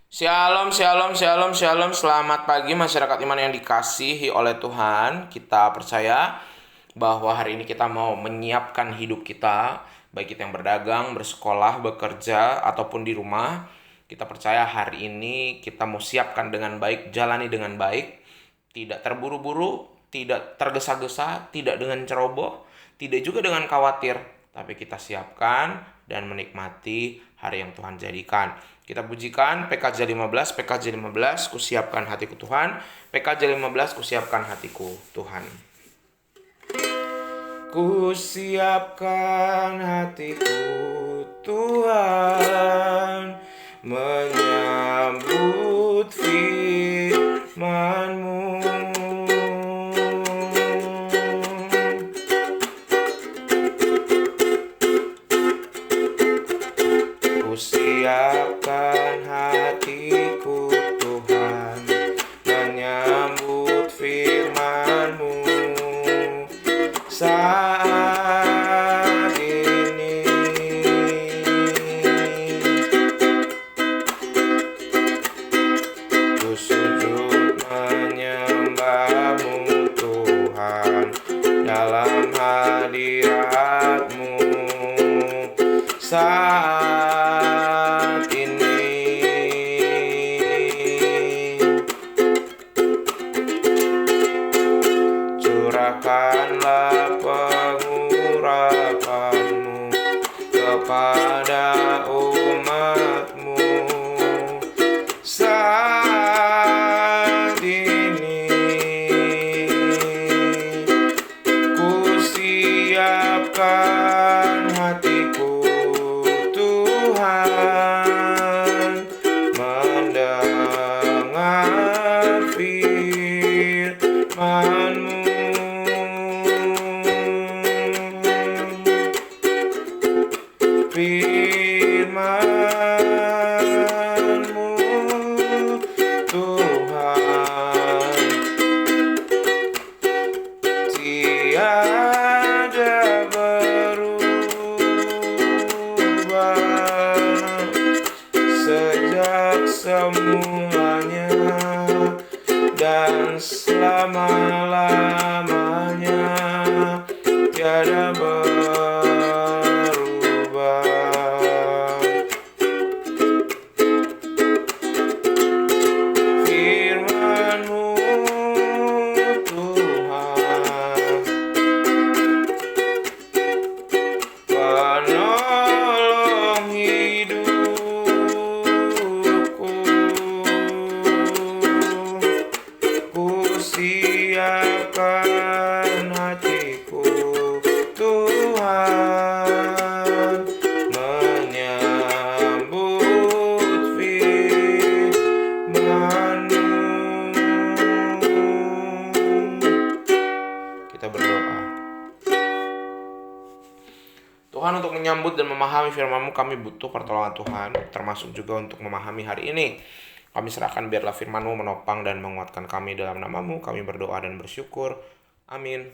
Shalom, shalom, shalom, shalom. Selamat pagi masyarakat iman yang dikasihi oleh Tuhan. Kita percaya bahwa hari ini kita mau menyiapkan hidup kita, baik kita yang berdagang, bersekolah, bekerja, ataupun di rumah. Kita percaya hari ini kita mau siapkan dengan baik, jalani dengan baik, tidak terburu-buru, tidak tergesa-gesa, tidak dengan ceroboh, tidak juga dengan khawatir, tapi kita siapkan dan menikmati hari yang Tuhan jadikan. Kita pujikan PKJ 15, PKJ 15, kusiapkan hatiku Tuhan. PKJ 15, kusiapkan hatiku Tuhan. Kusiapkan hatiku Tuhan, menyambut firman-Mu. Kusiapkan hatiku Tuhan, menyambut firman-Mu saat ini. Ku sujud menyembah-Mu Tuhan, dalam hadirat-Mu saat ini. Curahkanlah pengurapan-Mu kepada umat-Mu saat ini. Ku siapkan hatiku Tuhan, mendengar firman-Mu. Firman-Mu Tuhan, tiada berubah sejak semulanya dan selama-lamanya, tiada berubah. Firman-Mu Tuhan, penolong hidupku. Ku siapkan hatiku Tuhan, menyambut firman-Mu. Kita berdoa. Tuhan, untuk menyambut dan memahami firman-Mu kami butuh pertolongan Tuhan, termasuk juga untuk memahami hari ini. Kami serahkan biarlah firman-Mu menopang dan menguatkan kami dalam nama-Mu. Kami berdoa dan bersyukur. Amin.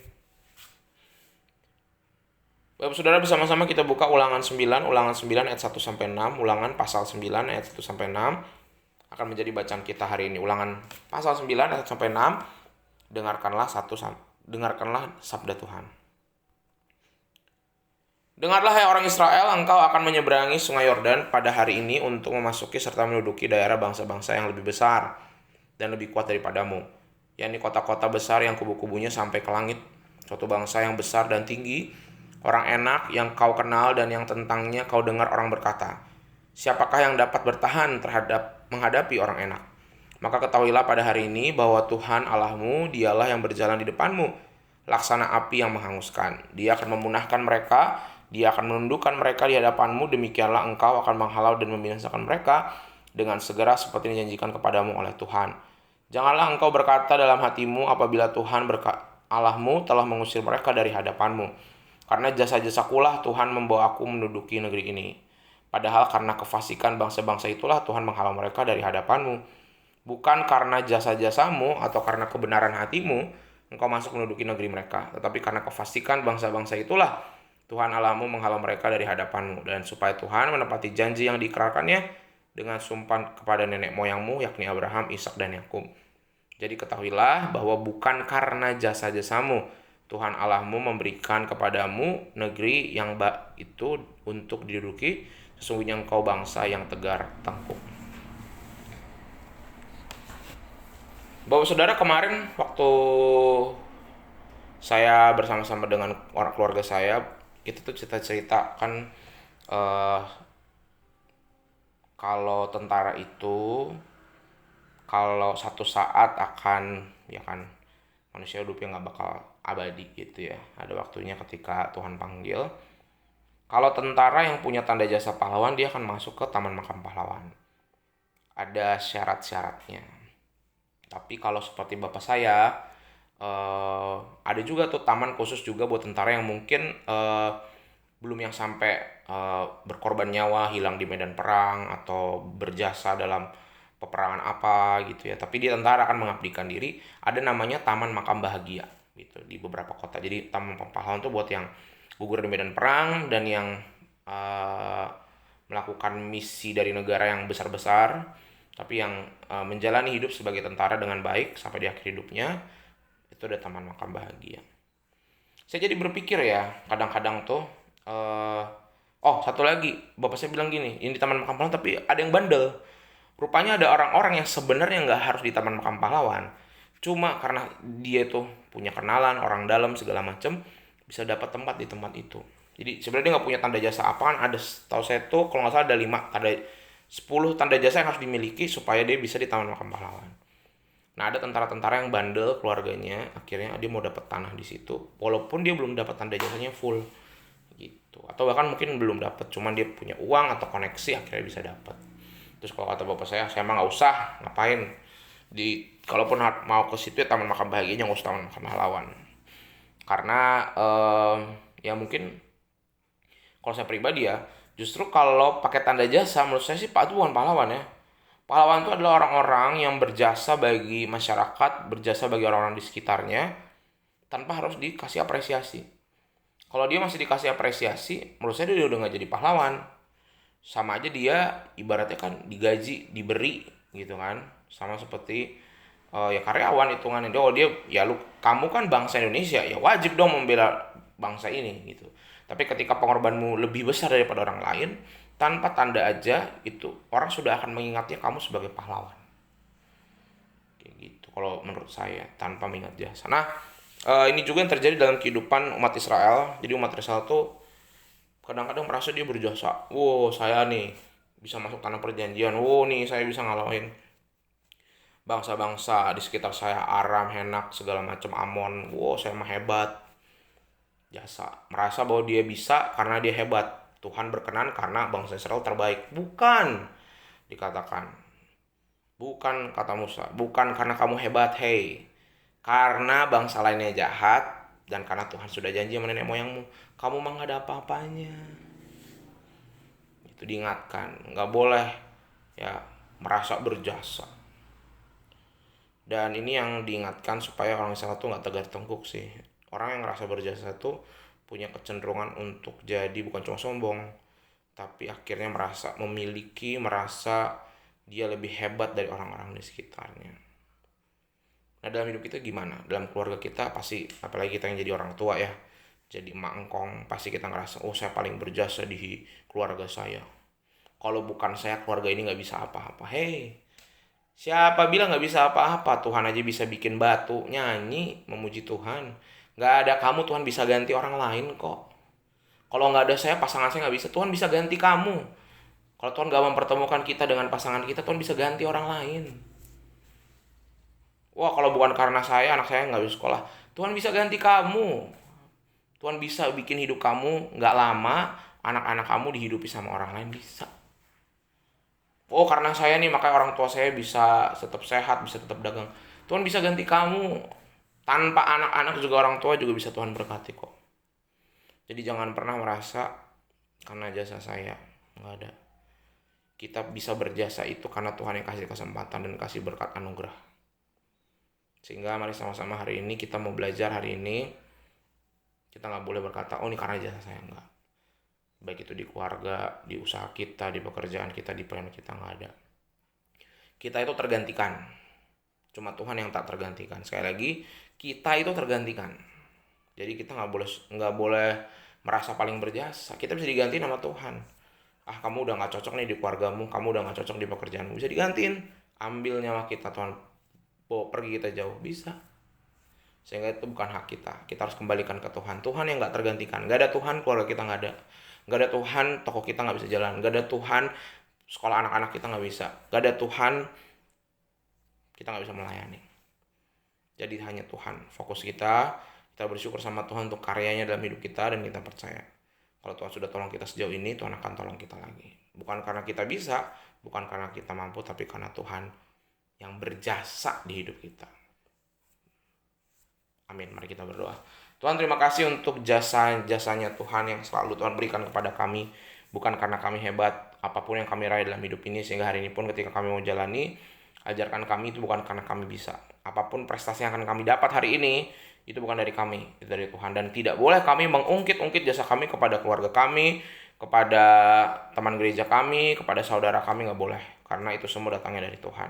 Bapak Saudara, bersama-sama kita buka Ulangan 9 ayat 1-6, Ulangan pasal 9 ayat 1-6 akan menjadi bacaan kita hari ini. Ulangan pasal 9 ayat 1-6. Dengarkanlah sabda Tuhan. Dengarlah hai orang Israel, engkau akan menyeberangi sungai Yordan pada hari ini untuk memasuki serta menduduki daerah bangsa-bangsa yang lebih besar dan lebih kuat daripadamu, yakni kota-kota besar yang kubu-kubunya sampai ke langit, suatu bangsa yang besar dan tinggi, orang enak yang kau kenal dan yang tentangnya kau dengar orang berkata, siapakah yang dapat bertahan menghadapi orang enak? Maka ketahuilah pada hari ini bahwa Tuhan Allahmu, dialah yang berjalan di depanmu, laksana api yang menghanguskan. Dia akan memunahkan mereka, Dia akan menundukkan mereka di hadapanmu, demikianlah engkau akan menghalau dan membinasakan mereka dengan segera seperti dijanjikan kepadamu oleh Tuhan. Janganlah engkau berkata dalam hatimu apabila Tuhan Allahmu telah mengusir mereka dari hadapanmu, karena jasa-jasakulah Tuhan membawa aku menduduki negeri ini. Padahal karena kefasikan bangsa-bangsa itulah Tuhan menghalau mereka dari hadapanmu. Bukan karena jasa-jasamu atau karena kebenaran hatimu engkau masuk menduduki negeri mereka, tetapi karena kefasikan bangsa-bangsa itulah Tuhan Allahmu menghalau mereka dari hadapanmu, dan supaya Tuhan menepati janji yang diikrarkannya dengan sumpah kepada nenek moyangmu, yakni Abraham, Ishak, dan Yakub. Jadi ketahuilah bahwa bukan karena jasa-jasamu Tuhan Allahmu memberikan kepadamu negeri yang itu untuk diduduki. Sesungguhnya engkau bangsa yang tegar tengkuk. Bapak saudara, kemarin waktu saya bersama-sama dengan orang keluarga saya, kita tuh cerita-cerita kan kalau tentara itu kalau satu saat akan, ya kan, manusia hidupnya nggak bakal abadi gitu ya. Ada waktunya ketika Tuhan panggil. Kalau tentara yang punya tanda jasa pahlawan, dia akan masuk ke Taman Makam Pahlawan. Ada syarat-syaratnya. Tapi kalau seperti bapak saya, ada juga tuh taman khusus juga buat tentara yang mungkin belum yang sampai berkorban nyawa, hilang di medan perang atau berjasa dalam peperangan apa gitu ya. Tapi dia tentara akan mengabdikan diri. Ada namanya Taman Makam Bahagia gitu di beberapa kota. Jadi Taman Makam Pahlawan tuh buat yang gugur di medan perang dan yang melakukan misi dari negara yang besar-besar, tapi yang menjalani hidup sebagai tentara dengan baik sampai di akhir hidupnya. Itu ada Taman Makam Bahagia. Saya jadi berpikir ya, kadang-kadang tuh oh satu lagi, bapak saya bilang gini, ini di Taman Makam Pahlawan tapi ada yang bandel. Rupanya ada orang-orang yang sebenarnya nggak harus di Taman Makam Pahlawan, cuma karena dia tuh punya kenalan orang dalam segala macem, bisa dapat tempat di tempat itu. Jadi sebenarnya dia nggak punya tanda jasa apaan. Ada, tahu saya tuh kalau nggak salah ada 10 tanda jasa yang harus dimiliki supaya dia bisa di Taman Makam Pahlawan. Nah, ada tentara-tentara yang bandel keluarganya, akhirnya dia mau dapat tanah di situ, walaupun dia belum dapat tanda jasanya full gitu. Atau bahkan mungkin belum dapat, cuman dia punya uang atau koneksi akhirnya bisa dapat. Terus kalau kata bapak saya emang nggak usah, ngapain kalaupun mau ke situ ya Taman Makam Bahagianya, nggak usah Taman Makam Pahlawan. Karena ya mungkin kalau saya pribadi ya, justru kalau pakai tanda jasa, menurut saya sih Pak itu bukan pahlawan ya. Pahlawan itu adalah orang-orang yang berjasa bagi masyarakat, berjasa bagi orang-orang di sekitarnya, tanpa harus dikasih apresiasi. Kalau dia masih dikasih apresiasi, menurut saya dia udah nggak jadi pahlawan. Sama aja dia ibaratnya kan digaji, diberi gitu kan. Sama seperti ya karyawan hitungannya. Dia ya kamu kan bangsa Indonesia, ya wajib dong membela bangsa ini gitu. Tapi ketika pengorbanmu lebih besar daripada orang lain, tanpa tanda aja itu orang sudah akan mengingatnya kamu sebagai pahlawan. Kayak gitu kalau menurut saya, tanpa mengingat jasa. Nah, ini juga yang terjadi dalam kehidupan umat Israel. Jadi umat Israel tuh kadang-kadang merasa dia berjasa. Wow, saya nih bisa masuk tanah perjanjian. Wow, nih saya bisa ngalahin bangsa-bangsa di sekitar saya, Aram, Henak, segala macam, Amon. Wow, saya mah hebat. Jasa. Merasa bahwa dia bisa karena dia hebat. Tuhan berkenan karena bangsa Israel terbaik. Bukan, dikatakan. Bukan, kata Musa. Bukan karena kamu hebat, hei. Karena bangsa lainnya jahat, dan karena Tuhan sudah janji sama nenek moyangmu, kamu mah gak ada apa-apanya. Itu diingatkan. Gak boleh ya merasa berjasa. Dan ini yang diingatkan supaya orang Israel tuh gak tegar tengkuk sih. Orang yang ngerasa berjasa tuh punya kecenderungan untuk jadi bukan cuma sombong, tapi akhirnya merasa dia lebih hebat dari orang-orang di sekitarnya. Nah, dalam hidup kita gimana? Dalam keluarga kita pasti, apalagi kita yang jadi orang tua ya, jadi emak engkong, pasti kita ngerasa, oh saya paling berjasa di keluarga saya. Kalau bukan saya, keluarga ini gak bisa apa-apa. Hei, siapa bilang gak bisa apa-apa? Tuhan aja bisa bikin batu nyanyi memuji Tuhan. Gak ada kamu, Tuhan bisa ganti orang lain kok. Kalau gak ada saya, pasangan saya gak bisa, Tuhan bisa ganti kamu. Kalau Tuhan gak mempertemukan kita dengan pasangan kita, Tuhan bisa ganti orang lain. Wah, kalau bukan karena saya, anak saya gak bisa sekolah, Tuhan bisa ganti kamu. Tuhan bisa bikin hidup kamu gak lama, anak-anak kamu dihidupi sama orang lain, bisa. Oh, karena saya nih, makanya orang tua saya bisa tetap sehat, bisa tetap dagang. Tuhan bisa ganti kamu. Tanpa anak-anak juga orang tua juga bisa Tuhan berkati kok. Jadi jangan pernah merasa karena jasa saya. Nggak ada. Kita bisa berjasa itu karena Tuhan yang kasih kesempatan dan kasih berkat anugerah. Sehingga mari sama-sama hari ini kita mau belajar hari ini. Kita nggak boleh berkata, oh ini karena jasa saya. Enggak. Baik itu di keluarga, di usaha kita, di pekerjaan kita, di pelayanan kita, nggak ada. Kita itu tergantikan. Cuma Tuhan yang tak tergantikan. Sekali lagi, kita itu tergantikan. Jadi kita nggak boleh merasa paling berjasa. Kita bisa diganti sama Tuhan. Ah, kamu udah nggak cocok nih di keluargamu, kamu udah nggak cocok di pekerjaanmu, bisa digantiin. Ambil nyawa kita, Tuhan bawa pergi kita jauh, bisa. Sehingga itu bukan hak kita. Kita harus kembalikan ke Tuhan. Tuhan yang nggak tergantikan. Nggak ada Tuhan, keluarga kita nggak ada. Nggak ada Tuhan, toko kita nggak bisa jalan. Nggak ada Tuhan, sekolah anak-anak kita nggak bisa. Nggak ada Tuhan, kita nggak bisa melayani. Jadi hanya Tuhan. Fokus kita bersyukur sama Tuhan untuk karyanya dalam hidup kita, dan kita percaya kalau Tuhan sudah tolong kita sejauh ini, Tuhan akan tolong kita lagi. Bukan karena kita bisa, bukan karena kita mampu, tapi karena Tuhan yang berjasa di hidup kita. Amin. Mari kita berdoa. Tuhan, terima kasih untuk jasa-jasanya Tuhan yang selalu Tuhan berikan kepada kami. Bukan karena kami hebat, apapun yang kami raih dalam hidup ini, sehingga hari ini pun ketika kami mau jalani, ajarkan kami itu bukan karena kami bisa. Apapun prestasi yang akan kami dapat hari ini, itu bukan dari kami, itu dari Tuhan. Dan tidak boleh kami mengungkit-ungkit jasa kami kepada keluarga kami, kepada teman gereja kami, kepada saudara kami, nggak boleh. Karena itu semua datangnya dari Tuhan.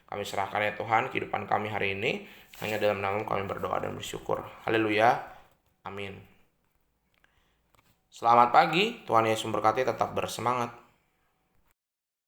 Kami serahkan ya Tuhan kehidupan kami hari ini. Hanya dalam nama kami berdoa dan bersyukur. Haleluya. Amin. Selamat pagi. Tuhan Yesus memberkati. Tetap bersemangat.